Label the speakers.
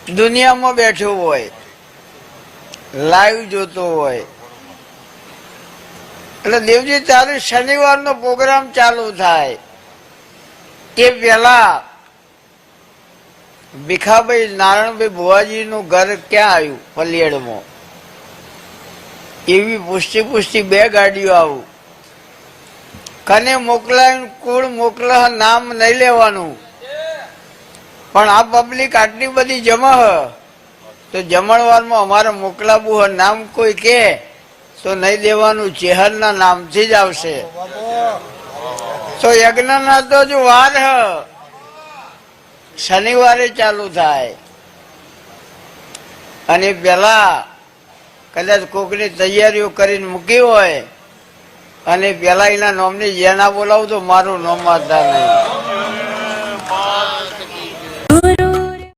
Speaker 1: દુનિયામાં બેઠો હોય, લાઈવ જોતો હોય, એટલે દેવજી તારે શનિવારનો પ્રોગ્રામ ચાલુ થાય એ પેલા ભીખાભાઈ નારાયણભાઈ ભુવાજીનું ઘર ક્યાં આવ્યું? પલિયડમાં. એવી પુષ્ટિ બે ગાડીઓ આવું. કને મોકલાય, કુળ મોકલા, નામ નહીં લેવાનું. પણ આ પબ્લિક આટલી બધી જમા તો જમણવારમાં અમારે મોકલાવું હોય, નામ કોઈ કે તો નહીં દેવાનું, ચેહરના નામથી જ આવશે. તો યજ્ઞના તો જો વાર શનિવારે ચાલુ થાય અને પેલા કદાચ કોકની તૈયારીઓ કરીને મૂકી હોય અને પેલા એના નોમની જેના બોલાવું તો મારું નોમ વાંચતા નહીં.